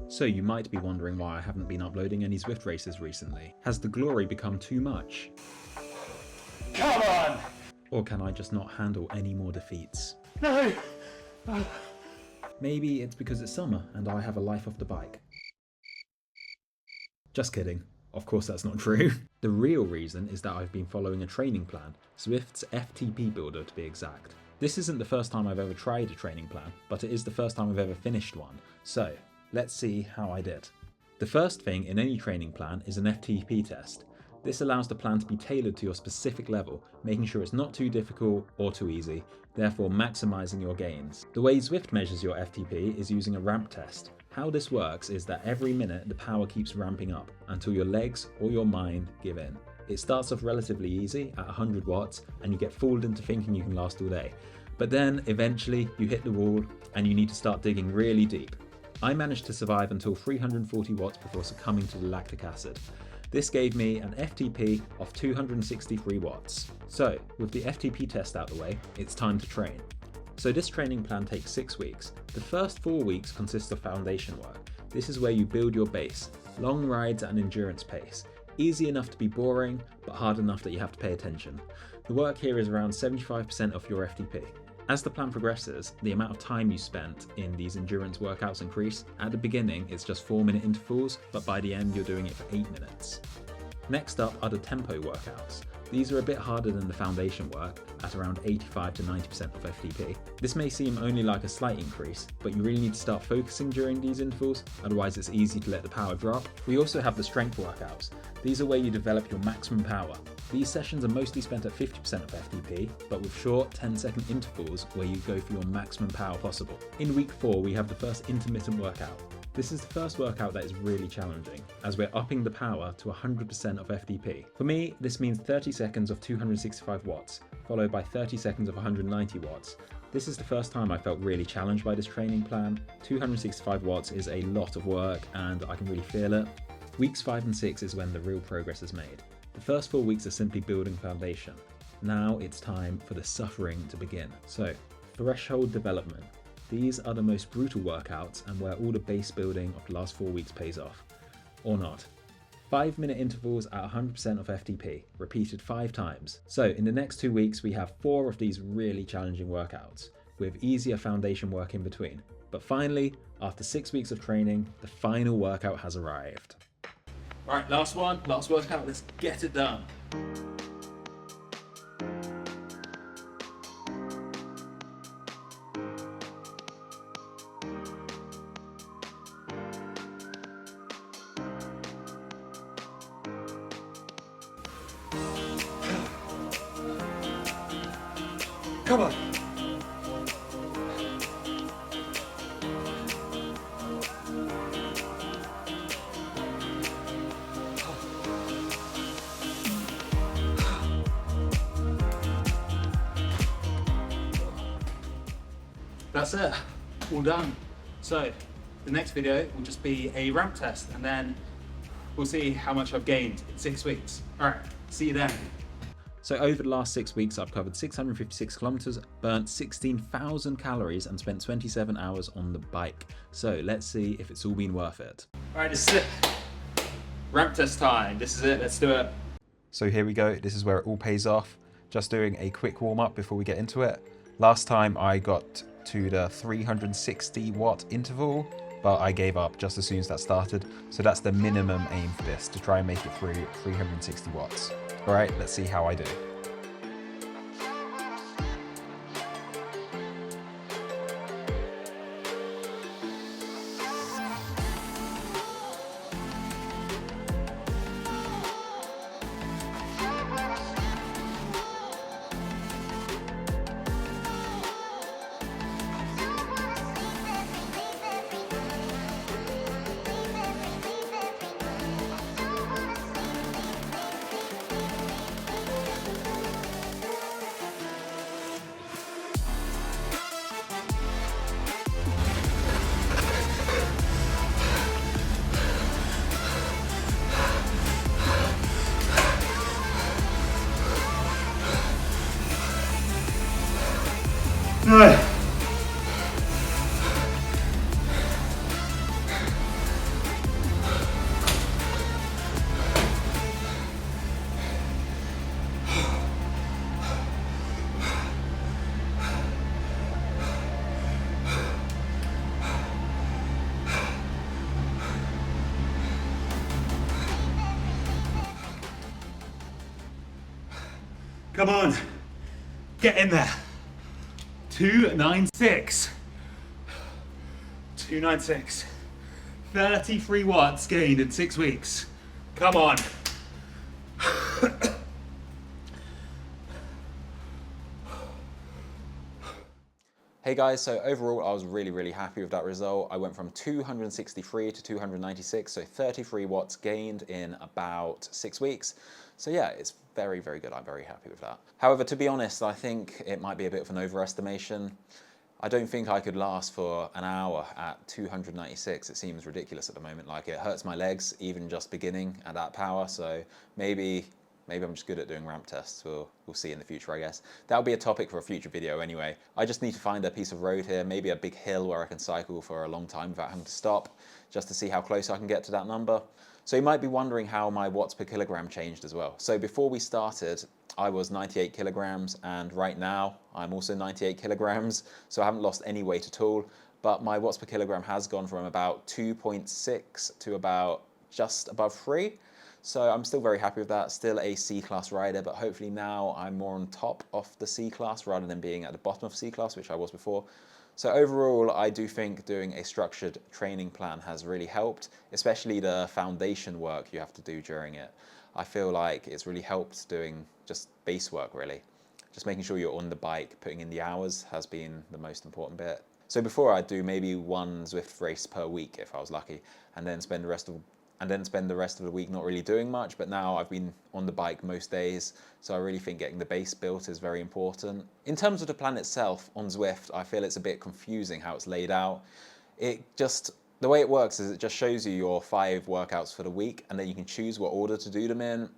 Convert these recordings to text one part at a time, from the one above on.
So you might be wondering why I haven't been uploading any Zwift races recently. Has the glory become too much? Come on! Or can I just not handle any more defeats? No! Maybe it's because it's summer and I have a life off the bike. Just kidding. Of course that's not true. The real reason is that I've been following a training plan, Zwift's FTP builder to be exact. This isn't the first time I've ever tried a training plan, but it is the first time I've ever finished one. So, let's see how I did. The first thing in any training plan is an FTP test. This allows the plan to be tailored to your specific level, making sure it's not too difficult or too easy, therefore maximising your gains. The way Zwift measures your FTP is using a ramp test. How this works is that every minute the power keeps ramping up until your legs or your mind give in. It starts off relatively easy at 100 watts and you get fooled into thinking you can last all day. But then eventually you hit the wall and you need to start digging really deep. I managed to survive until 340 watts before succumbing to the lactic acid. This gave me an FTP of 263 watts. So, with the FTP test out the way, it's time to train. So this training plan takes 6 weeks. The first 4 weeks consist of foundation work. This is where you build your base, long rides at an endurance pace. Easy enough to be boring, but hard enough that you have to pay attention. The work here is around 75% of your FTP. As the plan progresses, the amount of time you spent in these endurance workouts increase. At the beginning, it's just 4-minute intervals, but by the end, you're doing it for 8 minutes. Next up are the tempo workouts. These are a bit harder than the foundation work, at around 85 to 90% of FTP. This may seem only like a slight increase, but you really need to start focusing during these intervals, otherwise it's easy to let the power drop. We also have the strength workouts. These are where you develop your maximum power. These sessions are mostly spent at 50% of FTP, but with short 10-second intervals where you go for your maximum power possible. In week 4, we have the first intermittent workout. This is the first workout that is really challenging, as we're upping the power to 100% of FTP. For me, this means 30 seconds of 265 watts, followed by 30 seconds of 190 watts. This is the first time I felt really challenged by this training plan. 265 watts is a lot of work and I can really feel it. Weeks 5 and 6 is when the real progress is made. The first 4 weeks are simply building foundation. Now it's time for the suffering to begin. So, threshold development. These are the most brutal workouts and where all the base building of the last 4 weeks pays off. Or not. 5-minute intervals at 100% of FTP, repeated 5 times. So in the next 2 weeks we have 4 of these really challenging workouts, with easier foundation work in between. But finally, after 6 weeks of training, the final workout has arrived. Right, last one, last workout, let's get it done. Come on! That's it, all done. So the next video will just be a ramp test and then we'll see how much I've gained in 6 weeks. All right, see you then. So over the last 6 weeks, I've covered 656 kilometers, burnt 16,000 calories and spent 27 hours on the bike. So let's see if it's all been worth it. All right, this is it. Ramp test time. This is it, let's do it. So here we go. This is where it all pays off. Just doing a quick warm up before we get into it. Last time I got to the 360 watt interval, but I gave up just as soon as that started. So that's the minimum aim for this, to try and make it through 360 watts. All right, let's see how I do. Come on. Get in there. 296. 296. 33 watts gained in 6 weeks. Come on. Hey guys, so overall I was really happy with that result. I went from 263 to 296, so 33 watts gained in about 6 weeks. So yeah, it's very good. I'm very happy with that. However, to be honest, I think it might be a bit of an overestimation. I don't think I could last for an hour at 296. It seems ridiculous at the moment. Like, it hurts my legs even just beginning at that power. So maybe I'm just good at doing ramp tests. We'll see in the future, I guess. That'll be a topic for a future video anyway. I just need to find a piece of road here, maybe a big hill where I can cycle for a long time without having to stop, just to see how close I can get to that number. So you might be wondering how my watts per kilogram changed as well. So before we started, I was 98 kilograms, and right now I'm also 98 kilograms. So I haven't lost any weight at all, but my watts per kilogram has gone from about 2.6 to about just above 3. So I'm still very happy with that. Still a C-class rider, but hopefully now I'm more on top of the C-class rather than being at the bottom of C-class, which I was before. So overall, I do think doing a structured training plan has really helped, especially the foundation work you have to do during it. I feel like it's really helped doing just base work, really. Just making sure you're on the bike, putting in the hours has been the most important bit. So before, I'd do maybe one Zwift race per week if I was lucky, and then spend the rest of the week not really doing much. But now I've been on the bike most days, so I really think getting the base built is very important. In terms of the plan itself on Zwift, I feel it's a bit confusing how it's laid out. The way it works is it just shows you your 5 workouts for the week, and then you can choose what order to do them in.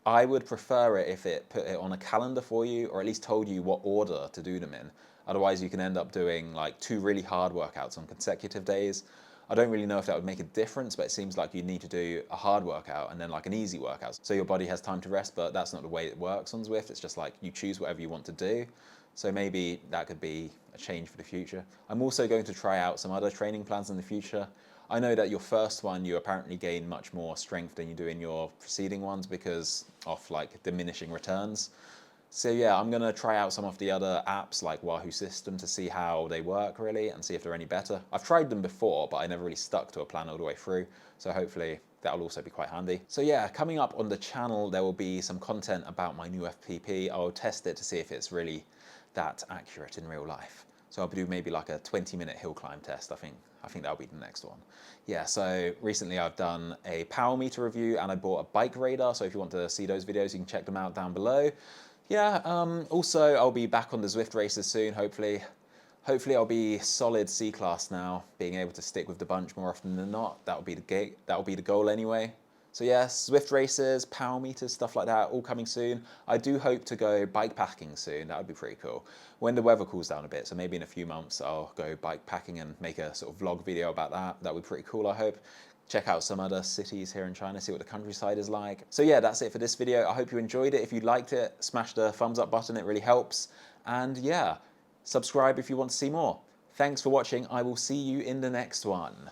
I would prefer it if it put it on a calendar for you, or at least told you what order to do them in. Otherwise you can end up doing like 2 really hard workouts on consecutive days. I don't really know if that would make a difference, but it seems like you need to do a hard workout and then like an easy workout, so your body has time to rest. But that's not the way it works on Zwift. It's just like you choose whatever you want to do. So maybe that could be a change for the future. I'm also going to try out some other training plans in the future. I know that your first one, you apparently gain much more strength than you do in your preceding ones because of like diminishing returns. So yeah, I'm gonna try out some of the other apps like Wahoo System to see how they work really and see if they're any better. I've tried them before, but I never really stuck to a plan all the way through. So hopefully that'll also be quite handy. So yeah, coming up on the channel, there will be some content about my new FTP. I'll test it to see if it's really that accurate in real life. So I'll do maybe like a 20-minute hill climb test. I think that'll be the next one. Yeah, so recently I've done a power meter review and I bought a bike radar. So if you want to see those videos, you can check them out down below. Yeah, also I'll be back on the Zwift races soon, hopefully. Hopefully I'll be solid C-class now, being able to stick with the bunch more often than not. That'll be the goal anyway. So yeah, Zwift races, power meters, stuff like that, all coming soon. I do hope to go bike packing soon. That would be pretty cool. When the weather cools down a bit, so maybe in a few months I'll go bike packing and make a sort of vlog video about that. That would be pretty cool, I hope. Check out some other cities here in China, see what the countryside is like. So yeah, that's it for this video. I hope you enjoyed it. If you liked it, smash the thumbs up button, it really helps. And yeah, subscribe if you want to see more. Thanks for watching. I will see you in the next one.